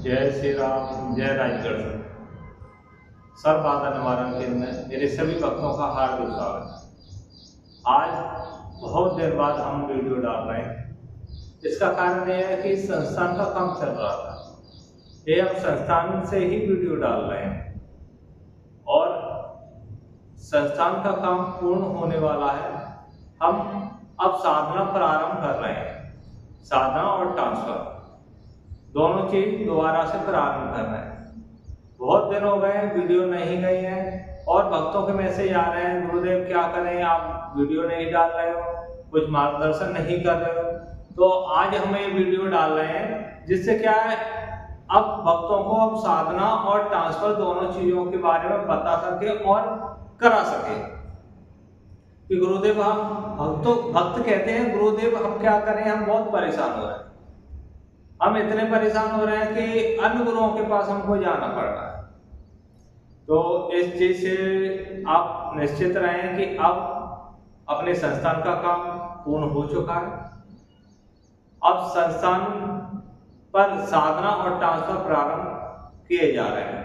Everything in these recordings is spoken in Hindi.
जय श्री राम, जय राजगढ़। सर्व बाधा निवारण केंद्र में मेरे सभी भक्तों का हार्दिक स्वागत है। आज बहुत देर बाद हम वीडियो डाल रहे हैं। इसका कारण यह है कि संस्थान का काम चल रहा था, ये हम संस्थान से ही वीडियो डाल रहे हैं और संस्थान का काम पूर्ण होने वाला है। हम अब साधना प्रारंभ कर रहे हैं। साधना और ट्रांसफर दोनों चीज दोबारा से प्रारंभ कर रहे हैं। बहुत दिन हो गए वीडियो नहीं गई है और भक्तों के मैसेज आ रहे हैं, गुरुदेव क्या करें, आप वीडियो नहीं डाल रहे हो, कुछ मार्गदर्शन नहीं कर रहे हो। तो आज हम ये वीडियो डाल रहे हैं जिससे क्या है, अब भक्तों को अब साधना और ट्रांसफर दोनों चीजों के बारे में बता सके और करा सके कि गुरुदेव हम भक्त कहते हैं, गुरुदेव हम क्या करें, हम बहुत परेशान हो रहे हैं, हम इतने परेशान हो रहे हैं कि अन्य गुरुओं के पास हमको जाना पड़ रहा है। तो इस चीज से आप निश्चित रहें कि अब अपने संस्थान का काम पूर्ण हो चुका है। अब संस्थान पर साधना और ट्रांसफर प्रारंभ किए जा रहे हैं।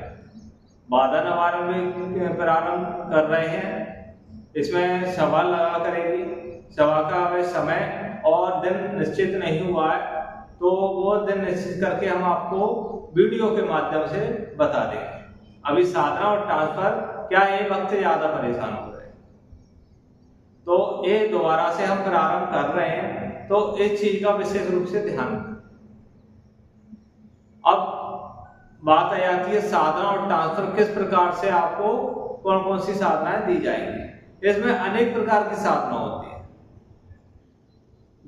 बाधा निवारण भी प्रारंभ कर रहे हैं। इसमें सभा लगा करेगी। सभा का अभी समय और दिन निश्चित नहीं हुआ है, तो वो दिन निश्चित करके हम आपको वीडियो के माध्यम से बता देंगे। अभी साधना और ट्रांसफर क्या ये भक्त ज्यादा परेशान हो रहे हैं, तो ये दोबारा से हम प्रारंभ कर रहे हैं, तो इस चीज का विशेष रूप से ध्यान रखें। अब बात आ जाती है साधना और ट्रांसफर किस प्रकार से आपको कौन कौन सी साधनाएं दी जाएंगी। इसमें अनेक प्रकार की साधना होती है।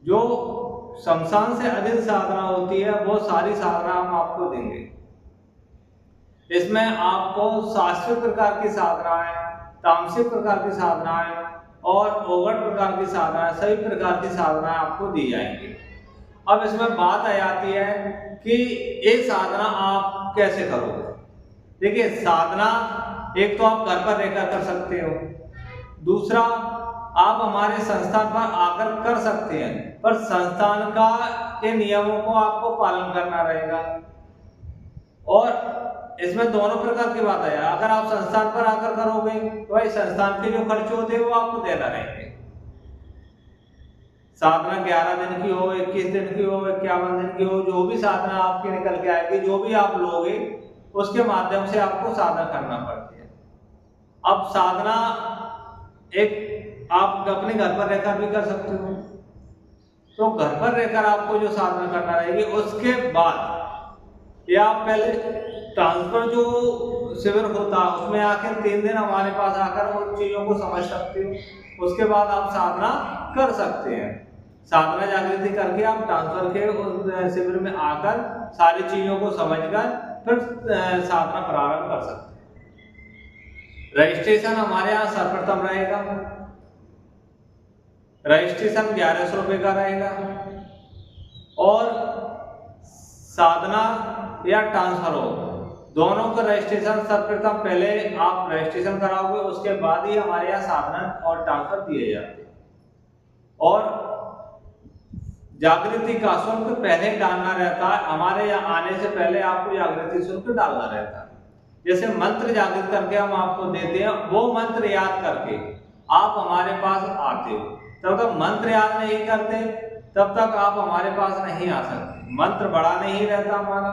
जो शमशान से अधिक साधना होती है वो सारी साधना हम आपको देंगे। इसमें आपको शास्त्रीय प्रकार की साधनाएं, तामसिक प्रकार की साधनाएं और ओघट प्रकार की साधनाएं, सभी प्रकार की साधनाएं आपको दी जाएंगी। अब इसमें बात आ जाती है कि ये साधना आप कैसे करोगे। देखिए, साधना एक तो आप घर पर रहकर कर सकते हो, दूसरा आप हमारे संस्थान पर आकर कर सकते हैं, पर संस्थान के नियमों को आपको पालन करना रहेगा। और इसमें दोनों प्रकार की बात है। अगर आप संस्थान पर आकर करोगे तो भाई संस्थान के जो खर्चे होते हैं वो आपको देना रहेंगे। साधना 11 दिन की हो, 21 दिन की हो, 51 दिन की हो, जो भी साधना आपकी निकल के आएगी, जो भी आप लोगे उसके माध्यम से आपको साधना करना पड़ती है। अब साधना एक आप अपने घर पर रहकर भी कर सकते हो, तो घर पर रहकर आपको जो साधना करना रहेगी, उसके बाद या आप पहले ट्रांसफर जो शिविर होता है उसमें आकर 3 दिन हमारे पास आकर उन चीजों को समझ सकते हो। उसके बाद आप साधना कर सकते हैं। साधना जागृति करके आप ट्रांसफर के उस शिविर में आकर सारी चीजों को समझकर फिर साधना प्रारंभ कर सकते हैं। रजिस्ट्रेशन हमारे यहाँ सर्वप्रथम रहेगा। रजिस्ट्रेशन 1100 रुपये का रहेगा और साधना या ट्रांसफर हो, दोनों का रजिस्ट्रेशन सर्वप्रथम पहले आप रजिस्ट्रेशन कराओगे, उसके बाद ही हमारे यहाँ साधना और ट्रांसफर दिए जाते हैं। और जागृति का शुल्क पहले डालना रहता है। हमारे यहाँ आने से पहले आपको जागृति शुल्क डालना रहता है। जैसे मंत्र जागृत करके हम आपको देते हैं, वो मंत्र याद करके आप हमारे पास आते हो। तब तक मंत्र याद नहीं करते तब तक आप हमारे पास नहीं आ सकते। मंत्र बड़ा नहीं रहता हमारा।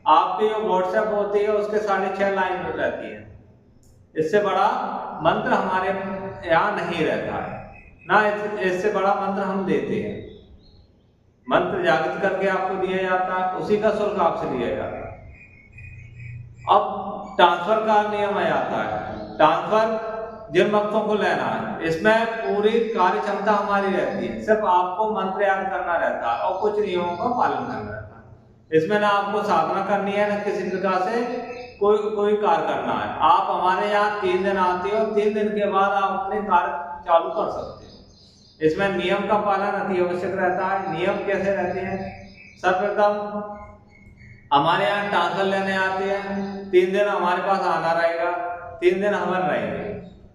आपकी जो व्हाट्सएप होती है उसके 6.5 लाइन रहती है, इससे बड़ा मंत्र हमारे यहाँ नहीं रहता है ना। इससे बड़ा मंत्र हम देते हैं। मंत्र जागृत करके आपको दिया जाता है, उसी का शुल्क आपसे लिया जाता है। अब ट्रांसफर का नियम आ जाता है। ट्रांसफर जिन भक्तों को लेना है, इसमें पूरी कार्य क्षमता हमारी रहती है, सिर्फ आपको मंत्र याद करना रहता है और कुछ नियमों का पालन करना रहता है। इसमें ना आपको साधना करनी है, ना किसी प्रकार से कोई कार्य करना है। आप हमारे यहाँ 3 दिन आते हो, 3 दिन के बाद आप अपने कार्य चालू कर सकते हो। इसमें नियम का पालन अति आवश्यक रहता है। नियम कैसे रहते हैं? सर्वप्रथम हमारे यहाँ ट्रांसफर लेने आते हैं, 3 दिन हमारे पास आना रहेगा, 3 दिन हमारे रहेंगे।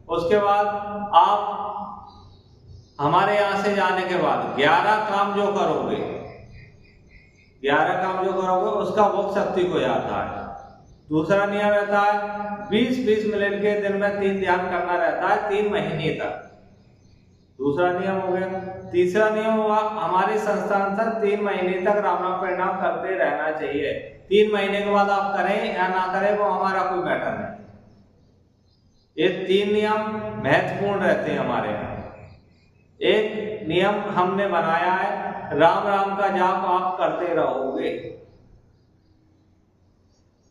उसके बाद आप हमारे यहाँ से जाने के बाद 11 काम जो करोगे, 11 काम जो करोगे उसका भोग शक्ति को जाता है। दूसरा नियम रहता है 20-20 मिनट के दिन में 3 ध्यान करना रहता है 3 महीने तक। दूसरा नियम हो गया। तीसरा नियम हुआ हमारे संस्थान से 3 महीने तक राम नाम परिणाम करते रहना चाहिए। 3 महीने के बाद आप करें या ना करें वो हमारा कोई मैटर नहीं। ये 3 नियम महत्वपूर्ण रहते हैं हमारे यहाँ। एक नियम हमने बनाया है, राम राम का जाप आप करते रहोगे।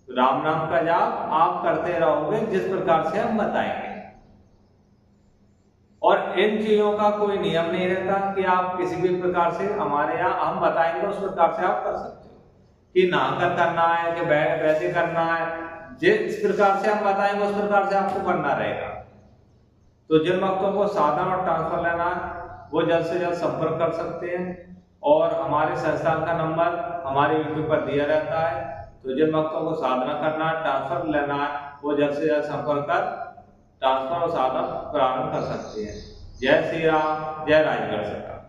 राम नाम का जाप आप करते रहोगे जिस प्रकार से हम बताएंगे। और इन चीजों का कोई नियम नहीं रहता कि आप किसी भी प्रकार से हमारे यहाँ हम बताएंगे उस प्रकार से आप कर सकते हो, कि नहाकर करना है कि वैसे करना है, जिस प्रकार से हम बताएंगे उस प्रकार से आपको करना रहेगा। तो जिन भक्तों को साधन और ट्रांसफर लेना है वो जल्द से जल्द संपर्क कर सकते हैं और हमारे संस्थान का नंबर हमारे यूट्यूब पर दिया रहता है। तो जिन भक्तों को साधना करना है, ट्रांसफर लेना है, वो जल्द से जल्द संपर्क कर ट्रांसफर और साधन प्रारंभ कर सकते हैं। जय श्री राम, जय राजगढ़ सरकार।